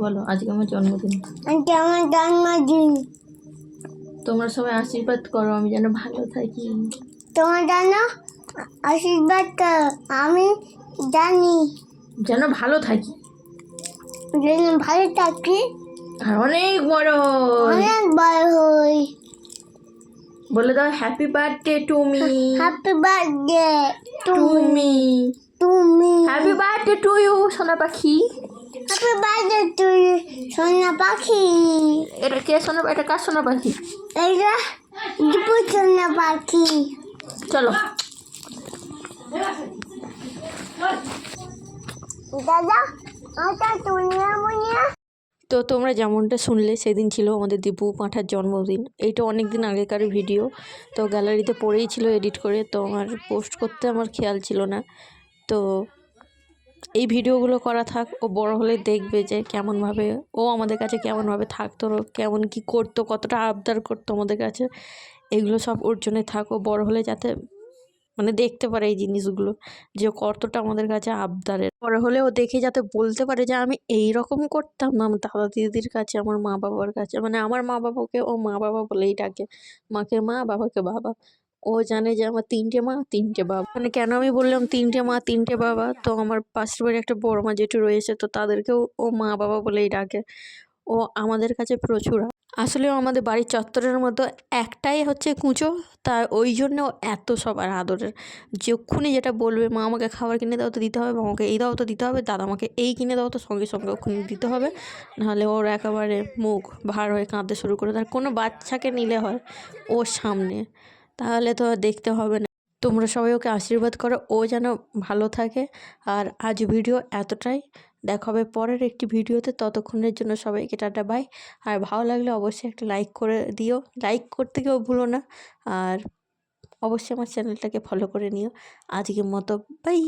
বলো আজকে আমার জন্মদিন। আজকে আমার জন্মদিন। তোমরা সবাই আশীর্বাদ করো আমি যেন ভালো থাকি। তোমার জন্য আশীর্বাদ করো, আমি জানি যেন ভালো থাকি যেন ভালো থাকি, আর অনেক বড় হই। অনেক বড় হই। বলে দাও happy birthday to me. Happy birthday to me. তুমি। হ্যাপি বার্থডে টু ইউ সোনা পাখি। হ্যাপি বার্থডে টু সোনা পাখি। এটা কে সোনা? এটা কার সোনা পাখি? এইটা দীপু সোনা পাখি। চলো দাদা ওটা তুলিয়া মুনিয়া। তো তোমরা যেমনটা শুনলে সেদিন ছিল আমাদের দীপু পাঁঠার জন্মদিন। এইটা অনেক দিন আগেকার ভিডিও, তো গ্যালারিতে পড়েই ছিল এডিট করে, তো আমার পোস্ট করতে আমার খেয়াল ছিল না। তো এই ভিডিওগুলো করা থাক, ও বড় হলে দেখবে যে কেমনভাবে ও আমাদের কাছে কেমনভাবে থাকতো, কেমন কি করতো, কতটা আবদার করতো আমাদের কাছে। এগুলো সব ওর জন্যে থাক, ও বড় হলে যাতে মানে দেখতে পারে এই জিনিসগুলো যে কতটা আমাদের কাছে আবদারের। বড় হলে ও দেখে যাতে বলতে পারে যে আমি এই রকম করতাম না আমার দাদা দিদির কাছে, আমার মা বাবার কাছে। মানে আমার মা বাবাকে ও মা বাবা বলেই ডাকে, মাকে মা বাবাকে বাবা। ও জানে যে আমার 3টে মা 3টে বাবা। মানে কেন আমি বললাম 3টে মা 3টে বাবা, তো আমার পাশের বাড়ি একটা বড় মা জেঠু রয়েছে, তো তাদেরকেও ও মা বাবা বলেই ডাকে। ও আমাদের কাছে প্রচুর। আসলেও আমাদের বাড়ির চত্বরের মতো একটাই হচ্ছে কুঁচো, তা ওই জন্য এত সবার আদরের। যক্ষুনি যেটা বলবে মা আমাকে খাবার কিনে দাও তো দিতে হবে, আমাকে এই দাও তো দিতে হবে, দাদা আমাকে এই কিনে দাও তো সঙ্গে সঙ্গে ওখানে দিতে হবে, নাহলে ওর একেবারে মুখ ভার হয়ে কাঁদতে শুরু করে। তার কোনো বাচ্চাকে নিলে হয় ওর সামনে, তাহলে তো দেখতে হবে না। তোমরা সবাই ওকে আশীর্বাদ করো ও যেন ভালো থাকে। আর আজ ভিডিও এতটাই, দেখা হবে পরের একটি ভিডিওতে। ততক্ষণের জন্য সবাইকে টাটা বাই। আর ভালো লাগলে অবশ্যই একটা লাইক করে দিও, লাইক করতে কেউ ভুলো না। আর অবশ্যই আমার চ্যানেলটাকে ফলো করে নিও। আজকের মতো বাই।